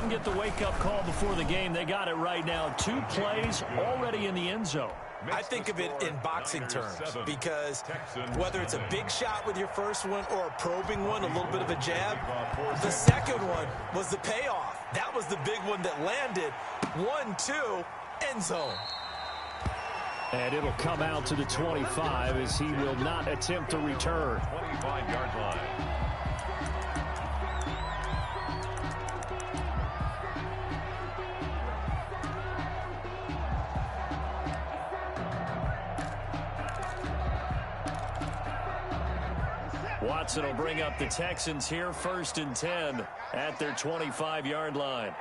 didn't get the wake-up call before the game. They got it right now. 2 plays already in the end zone. I think of it in boxing terms because whether it's a big shot with your first one or a probing one, a little bit of a jab, the second one was the payoff. That was the big one that landed. 1-2, end zone. And it'll come out to the 25 as he will not attempt to return. 25-yard line. Watson will bring up the Texans here, 1st and 10 at their 25-yard line.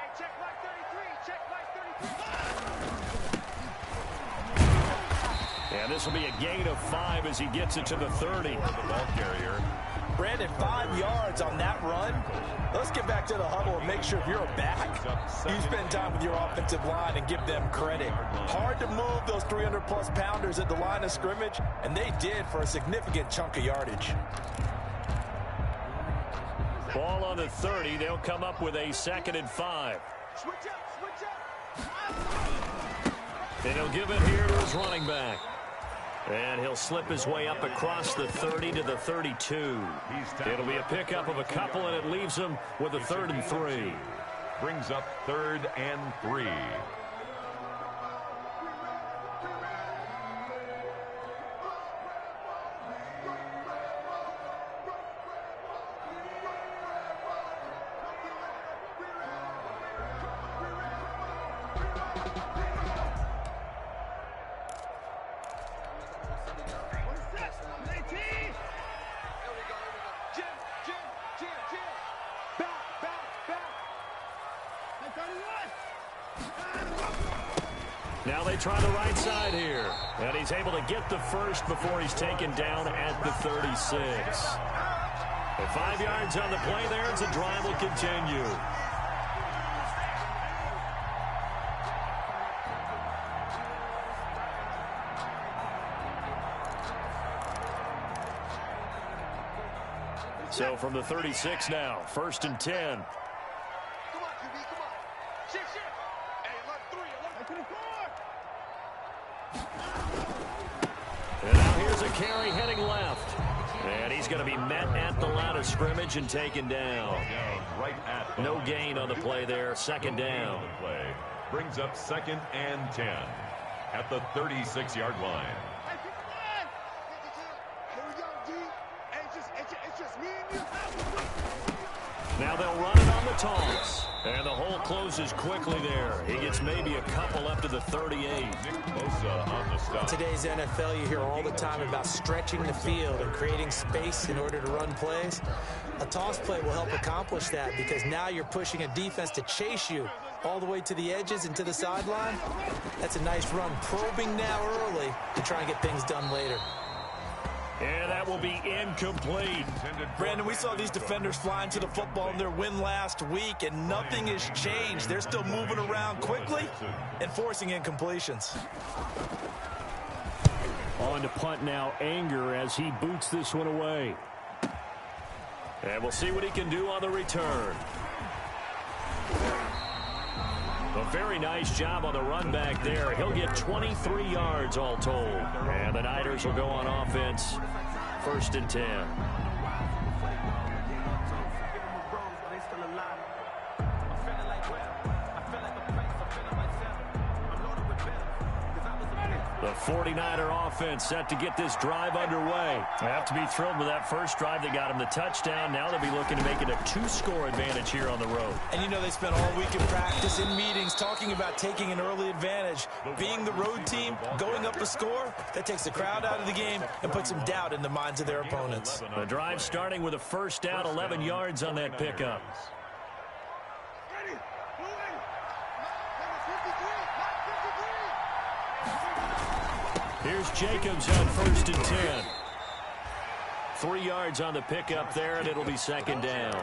And this will be a gain of 5 as he gets it to the 30. The ball carrier. Brandon, 5 yards on that run. Let's get back to the huddle and make sure if you're a back, you spend time with your offensive line and give them credit. Hard to move those 300-plus pounders at the line of scrimmage, and they did for a significant chunk of yardage. Ball on the 30. They'll come up with a 2nd and 5. And he'll give it here to his running back. And he'll slip his way up across the 30 to the 32. It'll be a pickup of a couple, and it leaves him with a 3rd and 3. Brings up 3rd and 3. Now they try the right side here. And he's able to get the first before he's taken down at the 36. And 5 yards on the play there as the drive will continue. So from the 36 now, 1st and 10. And now here's a carry heading left. And he's going to be met at the line of scrimmage and taken down. No gain on the play there. 2nd down. Brings up 2nd and 10 at the 36-yard line. Now they'll run it on the toss. And the hole closes quickly there. He gets maybe a couple up to the 38. In today's NFL, you hear all the time about stretching the field and creating space in order to run plays. A toss play will help accomplish that because now you're pushing a defense to chase you all the way to the edges and to the sideline. That's a nice run, probing now early to try and get things done later. And that will be incomplete. Brandon, we saw these defenders flying to the football in their win last week, and nothing has changed. They're still moving around quickly and forcing incompletions. On to punt now, Anger, as he boots this one away. And we'll see what he can do on the return. A very nice job on the run back there. He'll get 23 yards all told. And the Niners will go on offense. 1st and 10. The 49er offense set to get this drive underway. They have to be thrilled with that first drive. They got him the touchdown. Now they'll be looking to make it a 2-score advantage here on the road. And you know they spent all week in practice, in meetings, talking about taking an early advantage. Being the road team, going up a score, that takes the crowd out of the game and puts some doubt in the minds of their opponents. The drive starting with a 1st down, 11 yards on that pickup. Here's Jacobs on 1st and 10. 3 yards on the pickup there, and it'll be 2nd down.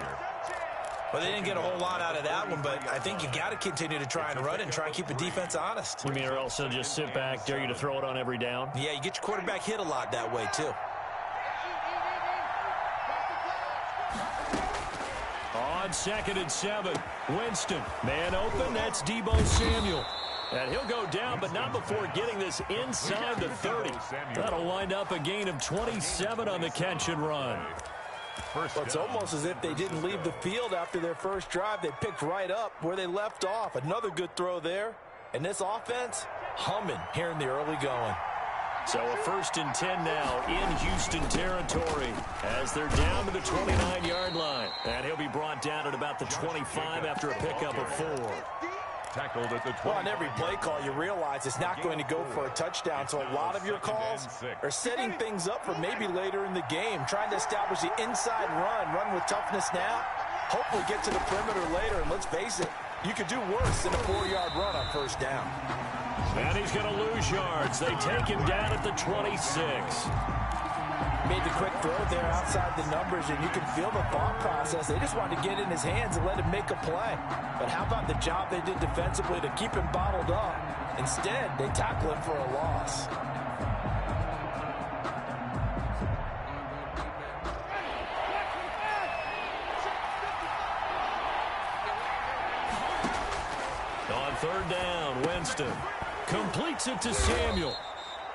Well, they didn't get a whole lot out of that one, but I think you got to continue to try and run and try and keep the defense honest. You mean, or else they'll just sit back, dare you to throw it on every down? Yeah, you get your quarterback hit a lot that way, too. On 2nd and 7. Winston, man open, that's Deebo Samuel. And he'll go down, but not before getting this inside the 30. That'll wind up a gain of 27 on the catch and run. Well, it's almost as if they didn't leave the field after their first drive. They picked right up where they left off. Another good throw there. And this offense, humming here in the early going. So a 1st and 10 now in Houston territory as they're down to the 29-yard line. And he'll be brought down at about the 25 after a pickup of 4. Tackled at the 20. Well, on every play call, you realize it's not going to go for a touchdown. So a lot of your calls are setting things up for maybe later in the game, trying to establish the inside run with toughness now. Hopefully get to the perimeter later, and let's face it, you could do worse than a 4-yard run on 1st down. And he's going to lose yards. They take him down at the 26. Made the quick throw there outside the numbers, and you can feel the thought process. They just wanted to get in his hands and let him make a play. But how about the job they did defensively to keep him bottled up? Instead, they tackle him for a loss. On 3rd down, Winston completes it to Samuel.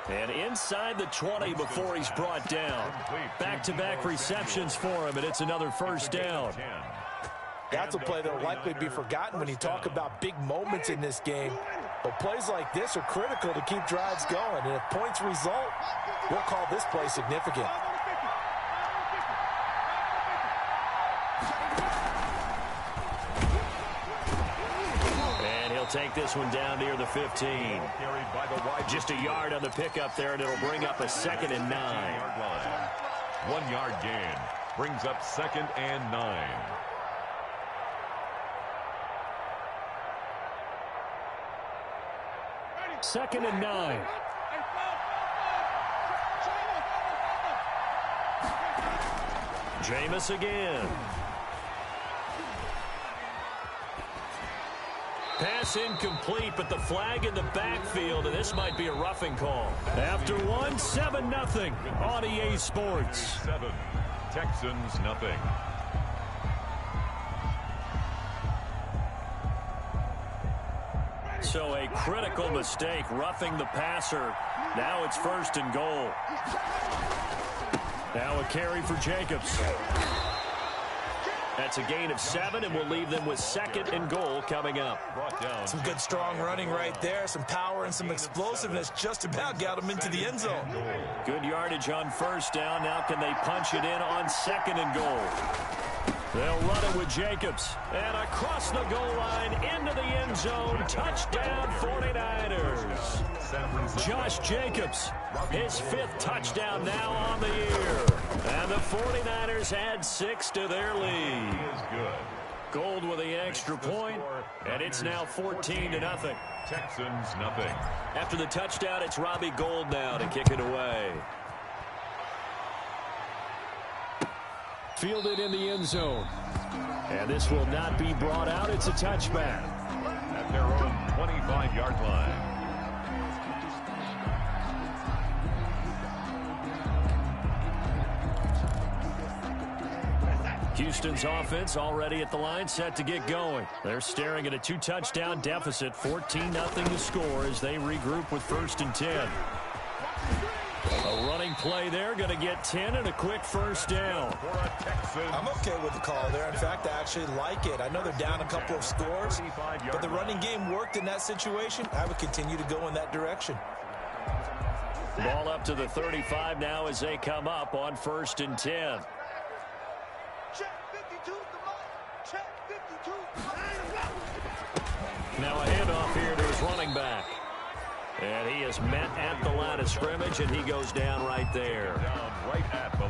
And inside the 20 before he's brought down. Back-to-back receptions for him, and it's another 1st down. That's a play that will likely be forgotten when you talk about big moments in this game. But plays like this are critical to keep drives going. And if points result, we'll call this play significant. Take this one down near the 15. Just a yard on the pickup there, and it'll bring up a 2nd and 9. 1 yard gain brings up 2nd and 9. Second and 9. Jameis again. Pass incomplete, but the flag in the backfield, and this might be a roughing call. After one, 7-0 on EA Sports. 7, Texans nothing. So a critical mistake, roughing the passer. Now it's 1st and goal. Now a carry for Jacobs. That's a gain of 7, and we'll leave them with 2nd and goal coming up. Some good strong running right there, some power and some explosiveness. Just about got them into the end zone. Good yardage on 1st down. Now can they punch it in on 2nd and goal? They'll run it with Jacobs. And across the goal line into the end zone. Touchdown 49ers. Josh Jacobs, his 5th touchdown now on the year. And the 49ers add 6 to their lead. Gold with the extra point, and it's now 14-0. Texans nothing. After the touchdown, it's Robbie Gould now to kick it away. Fielded in the end zone. And this will not be brought out. It's a touchback. At their own 25-yard line. Houston's offense already at the line, set to get going. They're staring at a 2-touchdown deficit, 14-0 to score as they regroup with 1st and 10. A running play there, going to get 10 and a quick 1st down. I'm okay with the call there. In fact, I actually like it. I know they're down a couple of scores, but the running game worked in that situation. I would continue to go in that direction. Ball up to the 35 now as they come up on 1st and 10. Now a handoff here to his running back. And he is met at the line of scrimmage, and he goes down right there.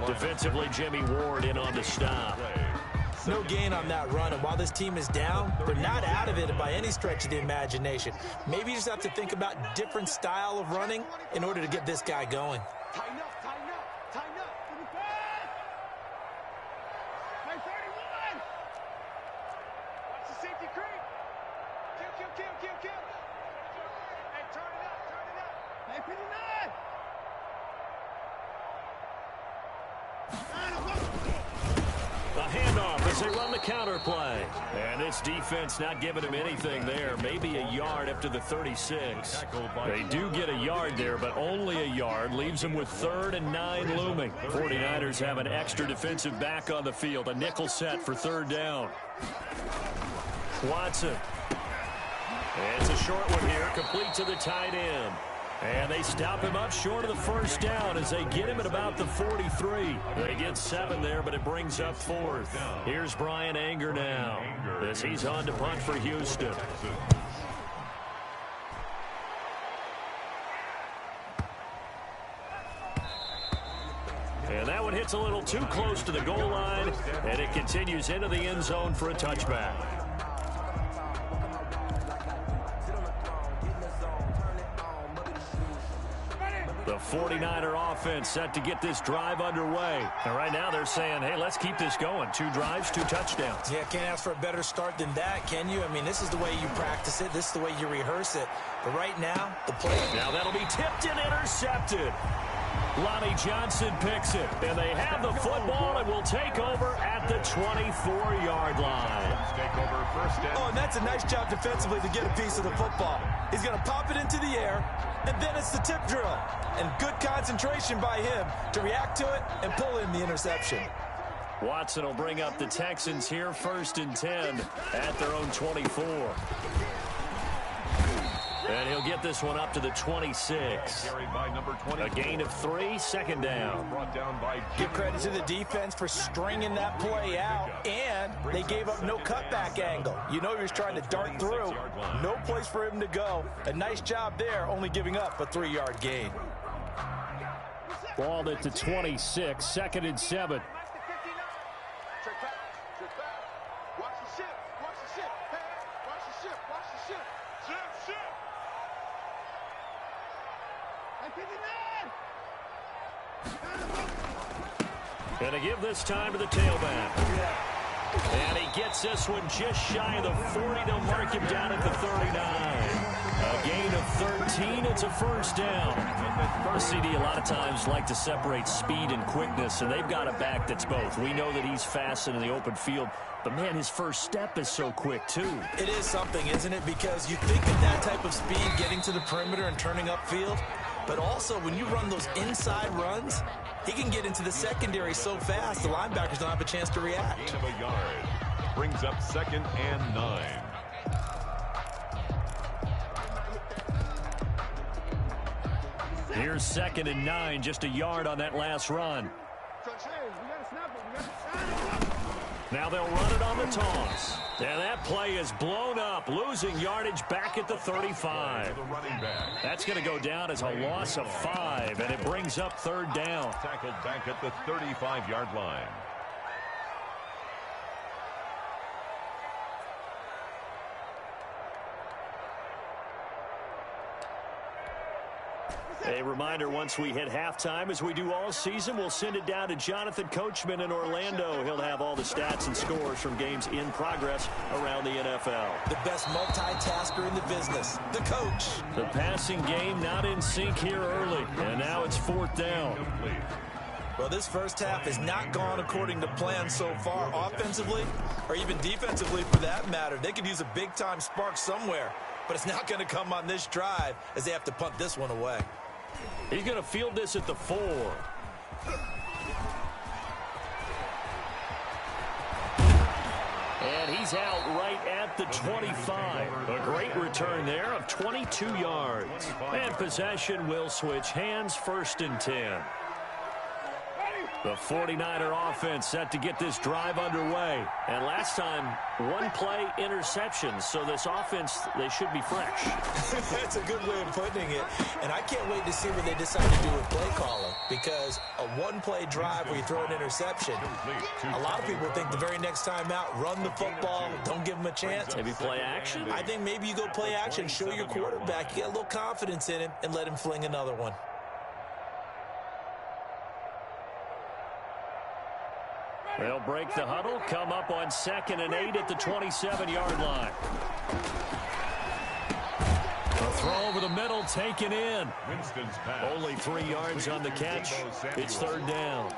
Defensively, Jimmy Ward in on the stop. No gain on that run, and while this team is down, they're not out of it by any stretch of the imagination. Maybe you just have to think about different style of running in order to get this guy going. handoff as they run the counter play. And this defense not giving him anything there. Maybe a yard up to the 36. They do get a yard there, but only a yard. Leaves them with 3rd and 9 looming. 49ers have an extra defensive back on the field. A nickel set for 3rd down. Watson. It's a short one here, complete to the tight end. And they stop him up short of the 1st down as they get him at about the 43. They get 7 there, but it brings up 4th. Here's Brian Anger now as he's on to punt for Houston. And that one hits a little too close to the goal line, and it continues into the end zone for a touchback. The 49er offense set to get this drive underway. And right now they're saying, hey, let's keep this going. 2 drives, 2 touchdowns. Yeah, can't ask for a better start than that, can you? I mean, this is the way you practice it. This is the way you rehearse it. But right now, the play. Now that'll be tipped and intercepted. Lonnie Johnson picks it. And they have the football and will take over at the 24-yard line. Take over 1st down. Oh, and that's a nice job defensively to get a piece of the football. He's going to pop it into the air, and then it's the tip drill. And good concentration by him to react to it and pull in the interception. Watson will bring up the Texans here, 1st and 10 at their own 24. And he'll get this one up to the 26. A gain of 3, 2nd down. Give credit to the defense for stringing that play out, and they gave up no cutback angle. You know he was trying to dart through. No place for him to go. A nice job there, only giving up a 3-yard gain. Ball at the 26, 2nd and 7. And to give this time to the tailback. And he gets this one just shy of the 40. They'll mark him down at the 39. A gain of 13. It's a 1st down. CD a lot of times like to separate speed and quickness, and they've got a back that's both. We know that he's fast in the open field, but, man, his first step is so quick, too. It is something, isn't it? Because you think of that type of speed getting to the perimeter and turning upfield, but also when you run those inside runs, he can get into the secondary so fast the linebackers don't have a chance to react. Gain of a yard. Brings up 2nd and 9. Here's 2nd and 9, just a yard on that last run. Now they'll run it on the toss. And that play is blown up, losing yardage back at the 35. That's going to go down as a loss of 5, and it brings up 3rd down. Tackled back at the 35-yard line. A reminder, once we hit halftime, as we do all season, we'll send it down to Jonathan Coachman in Orlando. He'll have all the stats and scores from games in progress around the NFL. The best multitasker in the business, the coach. The passing game not in sync here early, and now it's 4th down. Well, this first half has not gone according to plan so far, offensively or even defensively for that matter. They could use a big-time spark somewhere, but it's not going to come on this drive as they have to punt this one away. He's going to field this at the 4. And he's out right at the 25. A great return there of 22 yards. And possession will switch hands, 1st and 10. The 49er offense set to get this drive underway. And last time, 1 play interception. So this offense, they should be fresh. That's a good way of putting it. And I can't wait to see what they decide to do with play calling. Because a 1-play drive where you throw an interception, a lot of people think the very next time out, run the football, don't give them a chance. Maybe play action? I think maybe you go play action, show your quarterback, you get a little confidence in him, and let him fling another one. They'll break the huddle, come up on 2nd and 8 at the 27-yard line. A throw over the middle, taken in. Only 3 yards on the catch. It's 3rd down.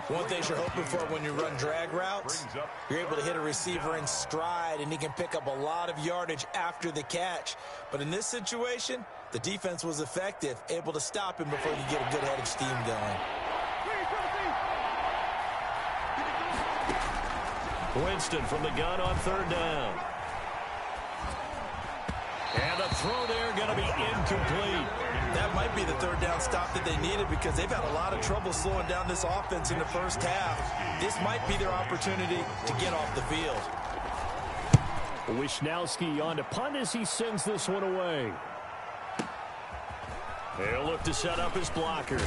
One thing you're hoping for when you run drag routes, you're able to hit a receiver in stride, and he can pick up a lot of yardage after the catch. But in this situation, the defense was effective, able to stop him before you get a good head of steam going. Winston from the gun on third down. And the throw there going to be incomplete. That might be the third down stop that they needed because they've had a lot of trouble slowing down this offense in the first half. This might be their opportunity to get off the field. Wisnowski on to punt as he sends this one away. They'll look to set up his blockers.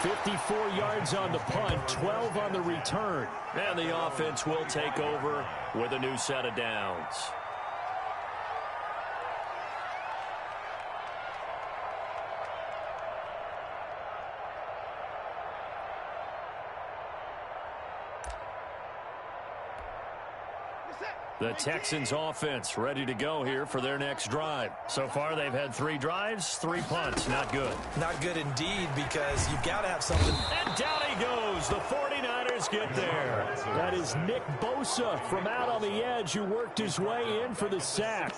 54 yards on the punt, 12 on the return. And the offense will take over with a new set of downs. The Texans offense ready to go here for their next drive. So far, they've had 3 drives, 3 punts. Not good. Not good indeed, because you've got to have something. And down he goes. The 49ers get there. That is Nick Bosa from out on the edge who worked his way in for the sack.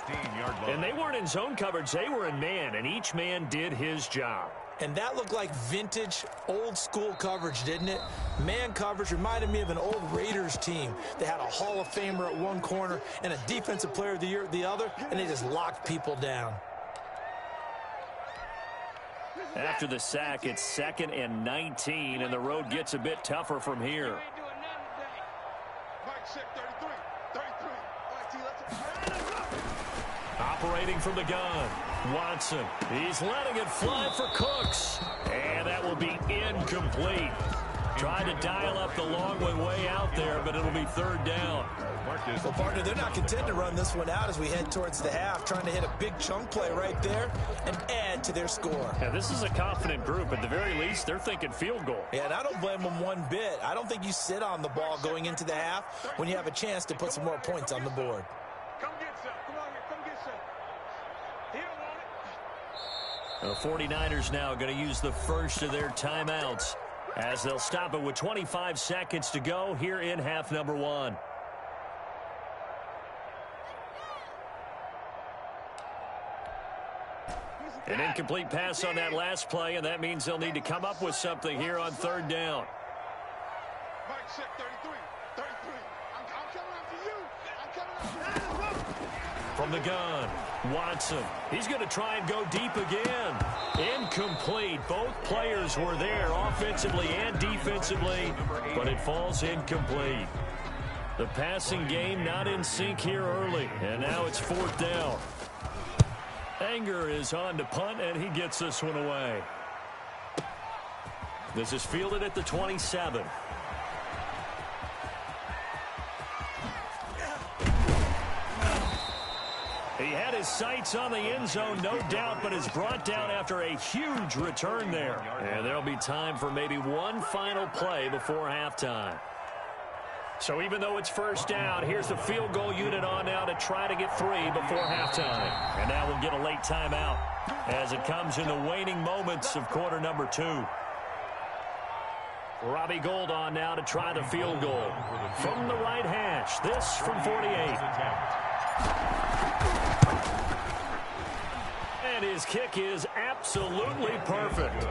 And they weren't in zone coverage. They were in man, and each man did his job. And that looked like vintage, old-school coverage, didn't it? Man coverage reminded me of an old Raiders team. They had a Hall of Famer at one corner and a Defensive Player of the Year at the other, and they just locked people down. After the sack, it's 2nd and 19, and the road gets a bit tougher from here. Operating from the gun, Watson. He's letting it fly for Cooks. And that will be incomplete. Tried to dial up the long one way out there, but it'll be 3rd down. Well, partner, they're not content to run this one out as we head towards the half, trying to hit a big chunk play right there and add to their score. Yeah, this is a confident group. At the very least, they're thinking field goal. Yeah, and I don't blame them one bit. I don't think you sit on the ball going into the half when you have a chance to put some more points on the board. Come get some. Come on here. Come get some. He don't want it. The 49ers now going to use the first of their timeouts as they'll stop it with 25 seconds to go here in half number 1. An incomplete pass on that last play, and that means they'll need to come up with something here on 3rd down. Mike check 33. 33. I'm coming after you. I'm coming after you. From the gun, Watson. He's going to try and go deep again. Incomplete. Both players were there offensively and defensively, but it falls incomplete. The passing game not in sync here early, and now it's 4th down. Anger is on to punt, and he gets this one away. This is fielded at the 27. He had his sights on the end zone, no doubt, but is brought down after a huge return there. And there'll be time for maybe one final play before halftime. So even though it's 1st down, here's the field goal unit on now to try to get 3 before halftime. And now we'll get a late timeout as it comes in the waning moments of quarter number 2. Robbie Gould on now to try the field goal from the right hash. This from 48. And his kick is absolutely perfect.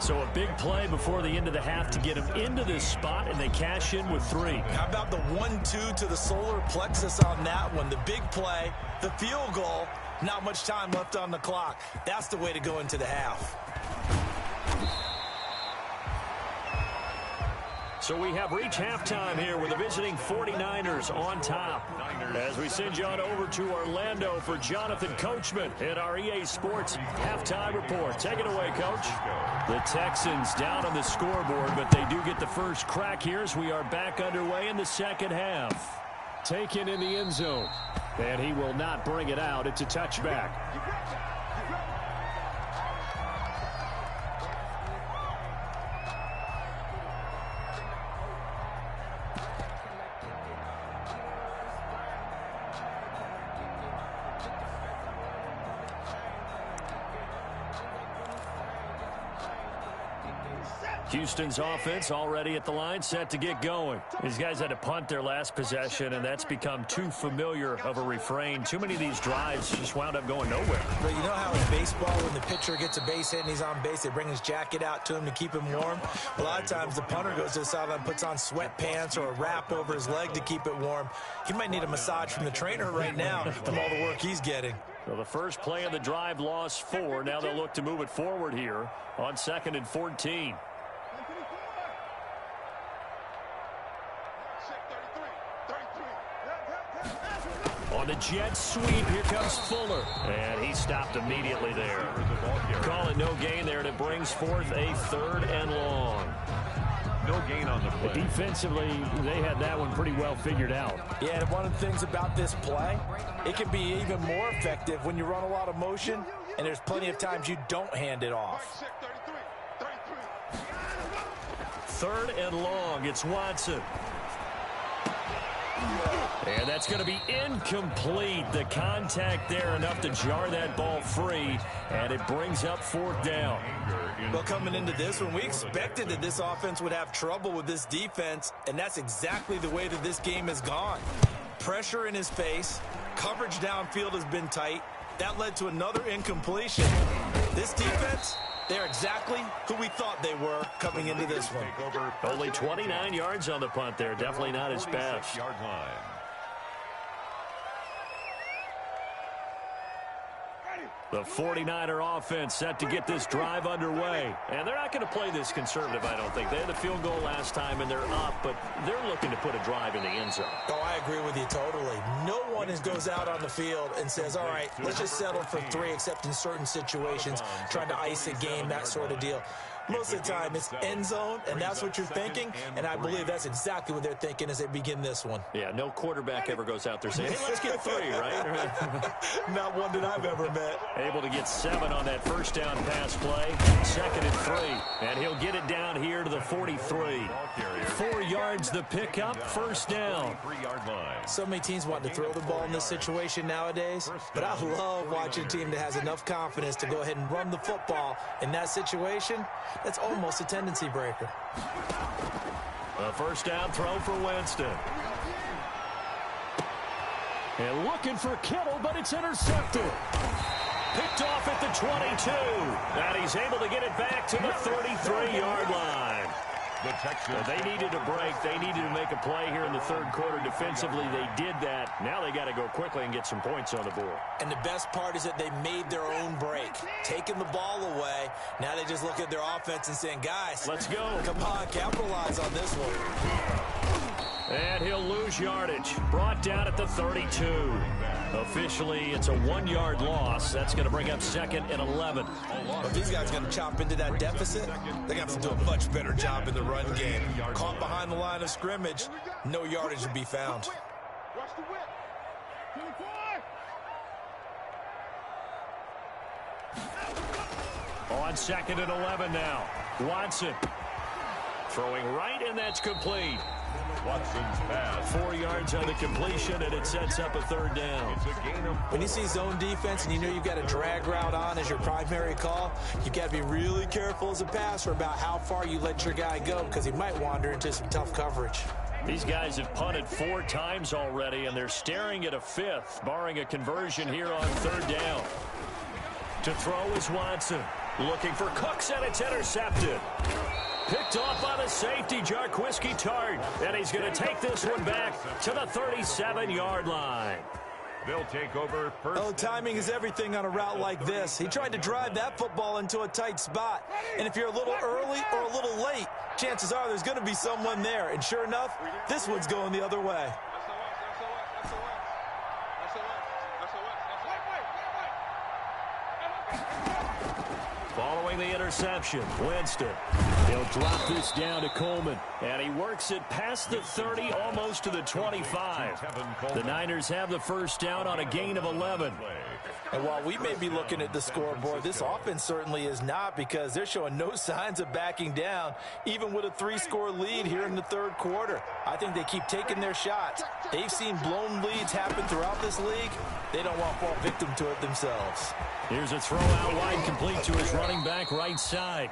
So a big play before the end of the half to get him into this spot, and they cash in with 3. How about the 1-2 to the solar plexus on that one? The big play, the field goal, not much time left on the clock. That's the way to go into the half. So we have reached halftime here with the visiting 49ers on top. As we send you on over to Orlando for Jonathan Coachman in our EA Sports Halftime Report. Take it away, Coach. The Texans down on the scoreboard, but they do get the first crack here as we are back underway in the second half. Taken in the end zone, and he will not bring it out. It's a touchback. Houston's offense already at the line, set to get going. These guys had to punt their last possession, and that's become too familiar of a refrain. Too many of these drives just wound up going nowhere. But you know how in baseball, when the pitcher gets a base hit and he's on base, they bring his jacket out to him to keep him warm? A lot of times the punter goes to the sideline, puts on sweatpants or a wrap over his leg to keep it warm. He might need a massage from the trainer right now from all the work he's getting. So the first play of the drive lost 4. Now they'll look to move it forward here on 2nd and 14. On the jet sweep, here comes Fuller. And he stopped immediately there. Call it no gain there, and it brings forth a 3rd and long. No gain on the play. Defensively, they had that one pretty well figured out. Yeah, and one of the things about this play, it can be even more effective when you run a lot of motion, and there's plenty of times you don't hand it off. 3rd and long, it's Watson. And that's going to be incomplete. The contact there enough to jar that ball free, and it brings up 4th down. Well, coming into this one, we expected that this offense would have trouble with this defense, and that's exactly the way that this game has gone. Pressure in his face, coverage downfield has been tight. That led to another incompletion. This defense, they're exactly who we thought they were coming into this one. Only 29 yards on the punt there. Definitely not his best. Yard line. The 49er offense set to get this drive underway. And they're not going to play this conservative, I don't think. They had the field goal last time, and they're up, but they're looking to put a drive in the end zone. Oh, I agree with you totally. No one goes out on the field and says, all right, let's just settle for 3, except in certain situations, trying to ice a game, that sort of deal. Most of the time, it's end zone, and that's what you're thinking, and I believe that's exactly what they're thinking as they begin this one. Yeah, no quarterback ever goes out there saying, hey, let's get 3, right? Not one that I've ever met. Able to get 7 on that first down pass play. 2nd and 3, and he'll get it down here to the 43. 4 yards the pickup, 1st down. So many teams want to throw the ball in this situation nowadays, but I love watching a team that has enough confidence to go ahead and run the football in that situation. That's almost a tendency breaker. A first down throw for Winston. And looking for Kittle, but it's intercepted. Picked off at the 22. And he's able to get it back to the 33-yard line. Well, they needed a break. They needed to make a play here in the 3rd quarter. Defensively, they did that. Now they got to go quickly and get some points on the board. And the best part is that they made their own break, taking the ball away. Now they just look at their offense and saying, guys, let's go. Come on, capitalize on this one. And he'll lose yardage. Brought down at the 32. Officially, it's a 1-yard loss. That's going to bring up 2nd and 11. Well, if these guys are going to chop into that deficit, they're going to have to do a much better job in the run game. Caught behind the line of scrimmage, no yardage to be found. Watch the whip. 24. On 2nd and 11 now. Watson throwing right, and that's complete. Watson's pass. 4 yards on the completion, and it sets up a 3rd down. When you see zone defense and you know you've got a drag route on as your primary call, you've got to be really careful as a passer about how far you let your guy go, because he might wander into some tough coverage. These guys have punted 4 times already, and they're staring at a 5th, barring a conversion here on 3rd down. To throw is Watson. Looking for Cooks, and it's intercepted. Picked off by the safety, Jarquiski Tart. And he's going to take this one back to the 37-yard line. They'll take over first. Oh, timing is everything on a route like this. He tried to drive that football into a tight spot. And if you're a little early or a little late, chances are there's going to be someone there. And sure enough, this one's going the other way. Following the interception, Winston. He'll drop this down to Coleman. And he works it past the 30, almost to the 25. The Niners have the first down on a gain of 11. And while we may be looking at the scoreboard, this offense certainly is not, because they're showing no signs of backing down, even with a 3-score lead here in the 3rd quarter. I think they keep taking their shots. They've seen blown leads happen throughout this league. They don't want to fall victim to it themselves. Here's a throw out wide, complete to his running back right side.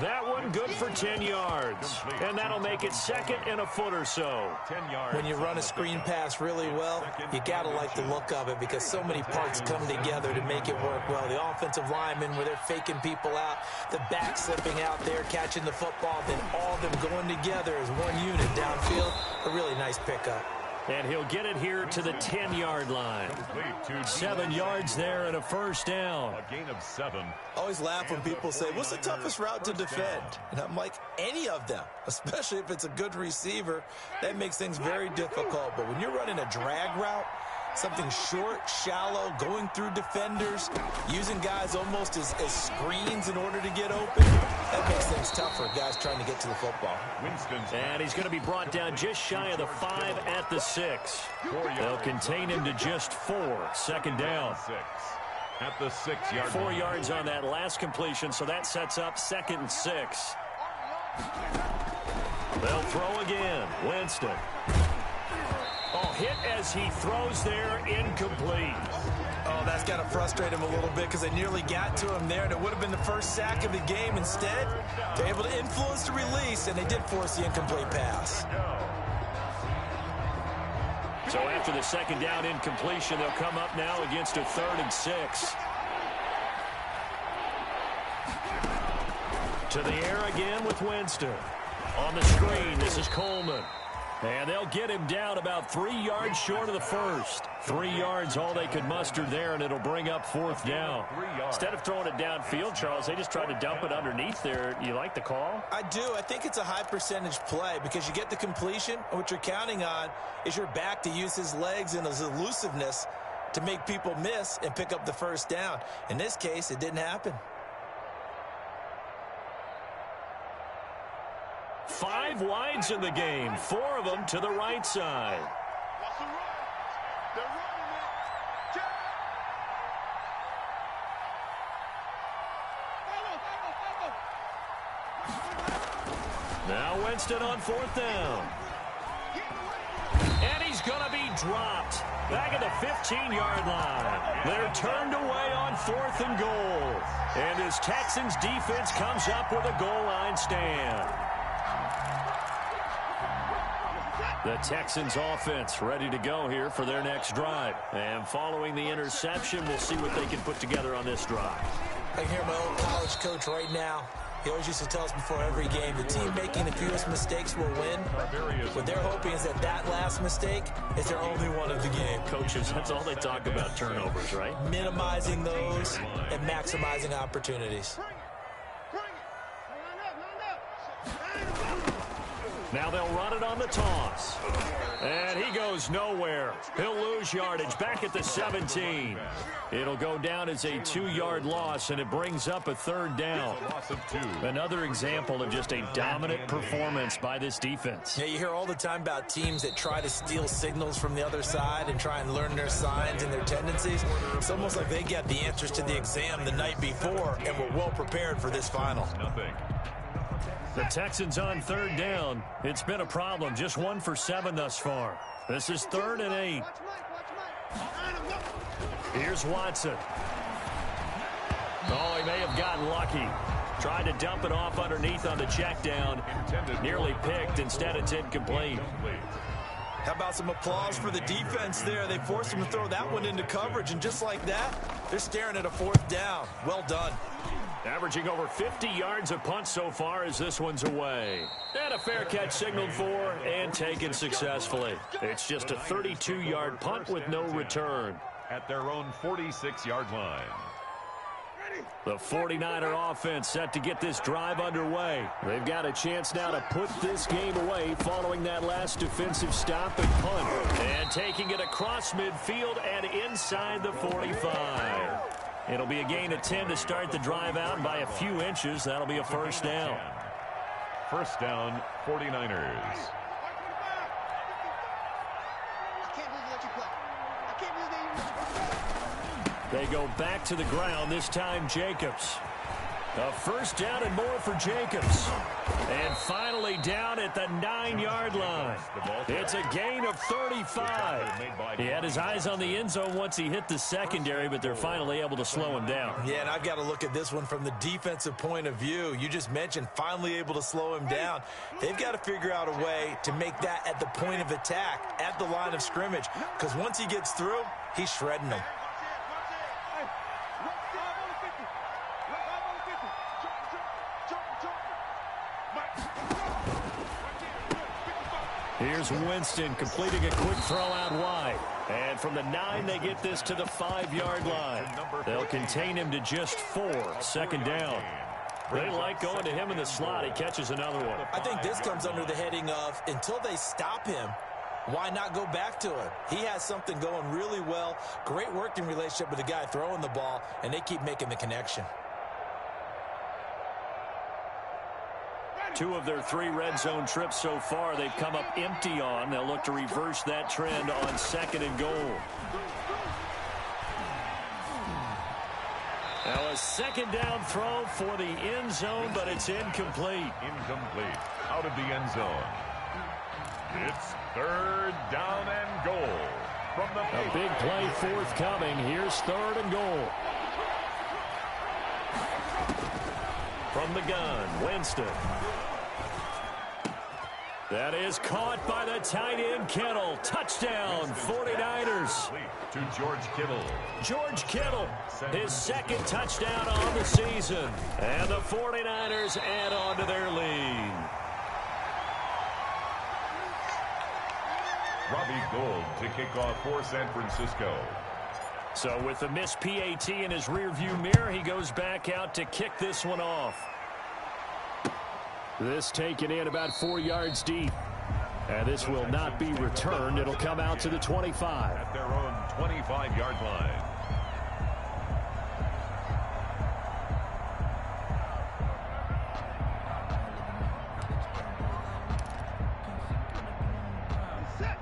That one good for 10 yards. And that'll make it 2nd and a foot or so. 10 yards. When you run a screen pass really well, you got to like the look of it because so many parts come together to make it work well. The offensive linemen, where they're faking people out, the back slipping out there, catching the football, then all of them going together as one unit downfield. A really nice pickup. And he'll get it here to the 10-yard line. 7 yards there and a first down. A gain of 7. I always laugh when people say, what's the toughest route to defend? And I'm like, any of them, especially if it's a good receiver. That makes things very difficult. But when you're running a drag route, something short, shallow, going through defenders, using guys almost as screens in order to get open, that makes things tougher, guys trying to get to the football. And he's going to be brought down just shy of the 5 at the 6. They'll contain him to just 4. 2nd down. At the 6-yard 4 yards on that last completion, so that sets up 2nd and 6. They'll throw again. Winston. Oh, hit as he throws there, incomplete. Oh, that's got to frustrate him a little bit because they nearly got to him there, and it would have been the first sack of the game. Instead, they're able to influence the release, and they did force the incomplete pass. So after the 2nd down incompletion, they'll come up now against a 3rd and 6. To the air again with Winston. On the screen, this is Coleman. And they'll get him down about 3 yards short of the first. 3 yards all they could muster there, and it'll bring up 4th down. Instead of throwing it downfield, Charles, they just tried to dump it underneath there. You like the call? I do. I think it's a high percentage play because you get the completion, and what you're counting on is your back to use his legs and his elusiveness to make people miss and pick up the first down. In this case, it didn't happen. 5 wides in the game, 4 of them to the right side. What's the run? They're running it. Check. Now Winston on 4th down. And he's going to be dropped back at the 15-yard line. They're turned away on 4th and goal. And his Texans defense comes up with a goal line stand. The Texans offense ready to go here for their next drive. And following the interception, we'll see what they can put together on this drive. I can hear my old college coach right now. He always used to tell us before every game, the team making the fewest mistakes will win. What they're hoping is that that last mistake is their only one of the game. Coaches, that's all they talk about, turnovers, right? Minimizing those and maximizing opportunities. Now they'll run it on the toss. And he goes nowhere. He'll lose yardage back at the 17. It'll go down as a 2-yard loss, and it brings up a 3rd down. Another example of just a dominant performance by this defense. Yeah, you hear all the time about teams that try to steal signals from the other side and try and learn their signs and their tendencies. It's almost like they get the answers to the exam the night before and were well prepared for this final. The Texans on 3rd down. It's been a problem. Just 1 for 7 thus far. This is 3rd and 8. Here's Watson. Oh, he may have gotten lucky. Tried to dump it off underneath on the check down. Nearly picked. Instead, it's incomplete. How about some applause for the defense there? They forced him to throw that one into coverage, and just like that, they're staring at a 4th down. Well done. Averaging over 50 yards a punt so far as this one's away. And a fair catch signaled for and taken successfully. It's just a 32-yard punt with no return. At their own 46-yard line. The 49er offense set to get this drive underway. They've got a chance now to put this game away following that last defensive stop and punt. And taking it across midfield and inside the 45. It'll be a gain of 10 to start the drive out by a few inches. That'll be a 1st down. 1st down, 49ers. They go back to the ground, this time Jacobs. A first down and more for Jacobs. And finally down at the 9-yard line. It's a gain of 35. He had his eyes on the end zone once he hit the secondary, but they're finally able to slow him down. Yeah, and I've got to look at this one from the defensive point of view. You just mentioned finally able to slow him down. They've got to figure out a way to make that at the point of attack, at the line of scrimmage, because once he gets through, he's shredding them. Here's Winston completing a quick throw out wide. And from the 9, they get this to the 5-yard line. They'll contain him to just 4. Second down. They like going to him in the slot. He catches another one. I think this comes under the heading of until they stop him, why not go back to him? He has something going really well. Great working relationship with the guy throwing the ball, and they keep making the connection. 2 of their 3 red zone trips so far they've come up empty on. They'll look to reverse that trend on 2nd and goal. Now a second down throw for the end zone, but it's incomplete. Incomplete. Out of the end zone. It's 3rd down and goal. From the A big play forthcoming. Here's 3rd and goal. From the gun, Winston. That is caught by the tight end, Kittle. Touchdown, 49ers. To George Kittle. George Kittle, his 2nd touchdown on the season. And the 49ers add on to their lead. Robbie Gould to kick off for San Francisco. So with the missed PAT in his rearview mirror, he goes back out to kick this one off. This taken in about 4 yards deep. And this will not be returned. It'll come out to the 25. At their own 25-yard line.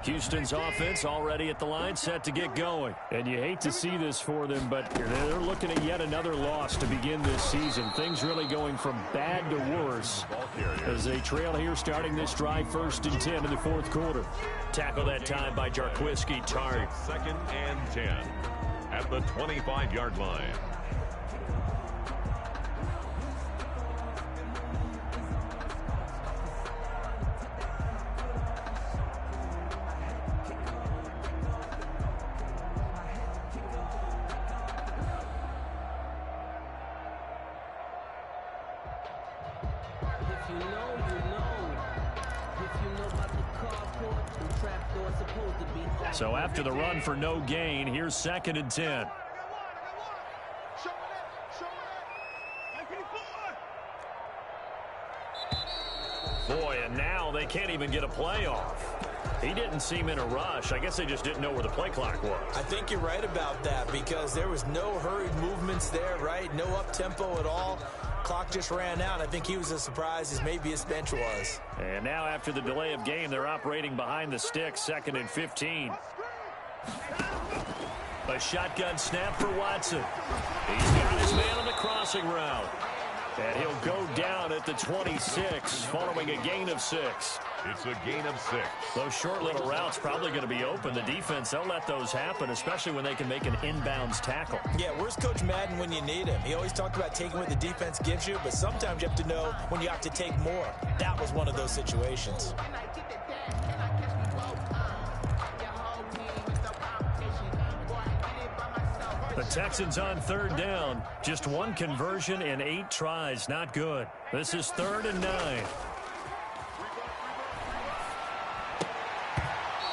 Houston's offense already at the line, set to get going. And you hate to see this for them, but they're looking at yet another loss to begin this season. Things really going from bad to worse as they trail here starting this drive 1st and 10 in the 4th quarter. Tackle that time by Jarquiski Tart. 2nd and 10 at the 25-yard line. So after the run for no gain, here's 2nd and 10. Boy, and now they can't even get a play off. He didn't seem in a rush. I guess they just didn't know where the play clock was. I think you're right about that because there was no hurried movements there, right? No up-tempo at all. Clock just ran out. I think he was as surprised as maybe his bench was. And now after the delay of game, they're operating behind the sticks, 2nd and 15. A shotgun snap for Watson. He's got his man on the crossing route. And he'll go down at the 26 following a gain of 6. It's a gain of 6. Those short little routes probably going to be open. The defense, they'll let those happen, especially when they can make an inbounds tackle. Yeah, where's Coach Madden when you need him? He always talked about taking what the defense gives you, but sometimes you have to know when you have to take more. That was one of those situations. The Texans on 3rd down. Just 1 conversion in 8 tries. Not good. This is 3rd and 9.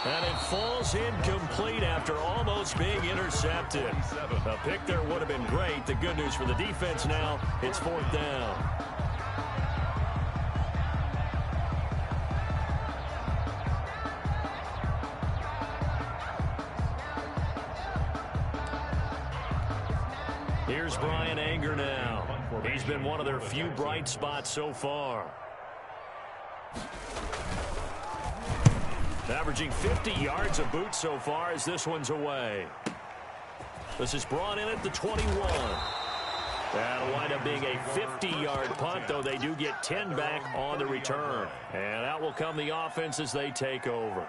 And it falls incomplete after almost being intercepted. A pick there would have been great. The good news for the defense now, it's 4th down. Here's Brian Anger now. He's been one of their few bright spots so far. Averaging 50 yards a boot so far as this one's away. This is brought in at the 21. That'll wind up being a 50-yard punt, though they do get 10 back on the return. And out will come the offense as they take over.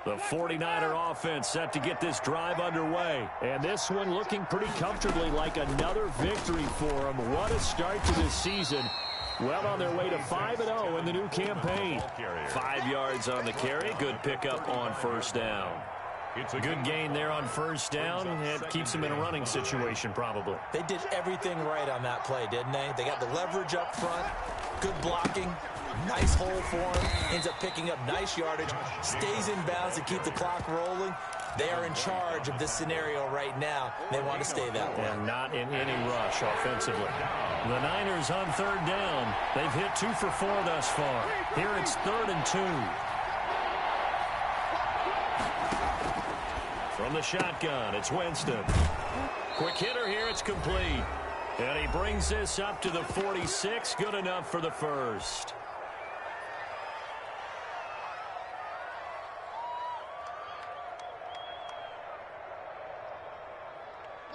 The 49er offense set to get this drive underway. And this one looking pretty comfortably like another victory for them. What a start to this season. Well on their way to 5-0 in the new campaign. 5 yards on the carry. Good pickup on first down. It's a good gain there on first down. It keeps them in a running situation probably. They did everything right on that play, didn't they? They got the leverage up front, good blocking, nice hole for him, ends up picking up nice yardage, stays in bounds to keep the clock rolling. They are in charge of this scenario right now. They want to stay that way. And not in any rush offensively. The Niners on third down. They've hit 2 for 4 thus far. Here it's 3rd and 2. From the shotgun, it's Winston. Quick hitter here, it's complete. And he brings this up to the 46. Good enough for the first.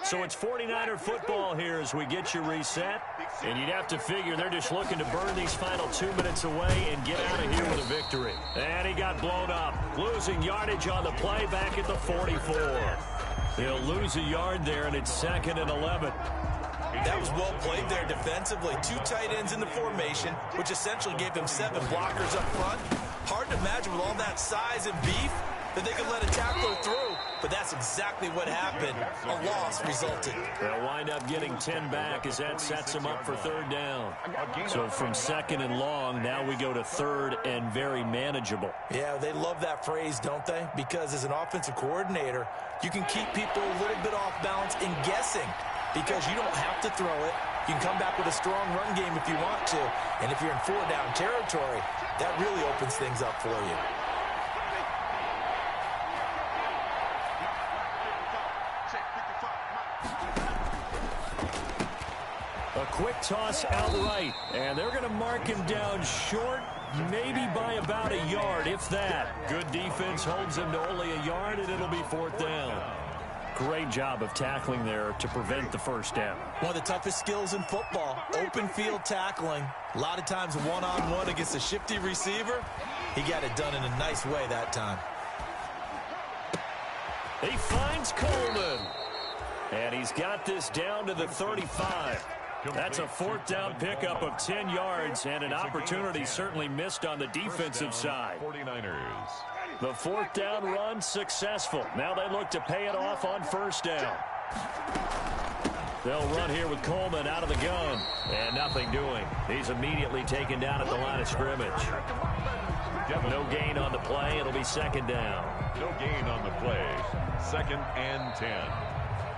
So it's 49er football here as we get you reset. And you'd have to figure they're just looking to burn these final 2 minutes away and get out of here with a victory. And he got blown up. Losing yardage on the play back at the 44. They'll lose a yard there, and it's 2nd and 11. That was well played there defensively. 2 tight ends in the formation, which essentially gave them 7 blockers up front. Hard to imagine with all that size and beef that they could let a tackler through, but that's exactly what happened. A loss resulted. They'll wind up getting 10 back as that sets them up for 3rd down. So from 2nd and long, now we go to 3rd and very manageable. Yeah, they love that phrase, don't they? Because as an offensive coordinator, you can keep people a little bit off balance in guessing because you don't have to throw it. You can come back with a strong run game if you want to. And if you're in 4-down territory, that really opens things up for you. A quick toss outright, and they're going to mark him down short, maybe by about a yard, if that. Good defense holds him to only a yard, and it'll be 4th down. Great job of tackling there to prevent the first down. One of the toughest skills in football, open field tackling. A lot of times one-on-one against a shifty receiver. He got it done in a nice way that time. He finds Coleman, and he's got this down to the 35. That's a 4th down pickup of 10 yards and an opportunity certainly missed on the defensive side. 49ers. The 4th down run successful. Now they look to pay it off on first down. They'll run here with Coleman out of the gun. And nothing doing. He's immediately taken down at the line of scrimmage. No gain on the play. It'll be 2nd down. No gain on the play. 2nd and 10.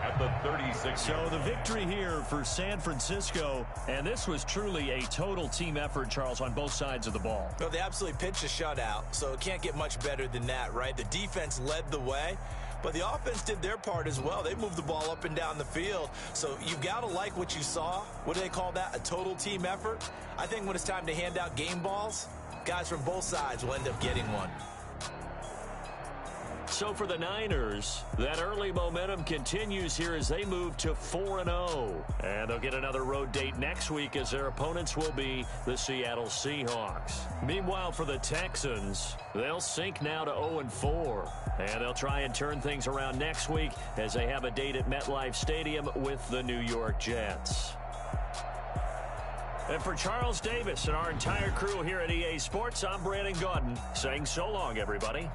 At the 36. So the victory here for San Francisco, and this was truly a total team effort, Charles, on both sides of the ball. Well, they absolutely pitched a shutout, so it can't get much better than that, right? The defense led the way, but the offense did their part as well. They moved the ball up and down the field, so you've got to like what you saw. What do they call that? A total team effort? I think when it's time to hand out game balls, guys from both sides will end up getting one. So for the Niners, that early momentum continues here as they move to 4-0. And they'll get another road date next week as their opponents will be the Seattle Seahawks. Meanwhile, for the Texans, they'll sink now to 0-4. And they'll try and turn things around next week as they have a date at MetLife Stadium with the New York Jets. And for Charles Davis and our entire crew here at EA Sports, I'm Brandon Gaudin saying so long, everybody.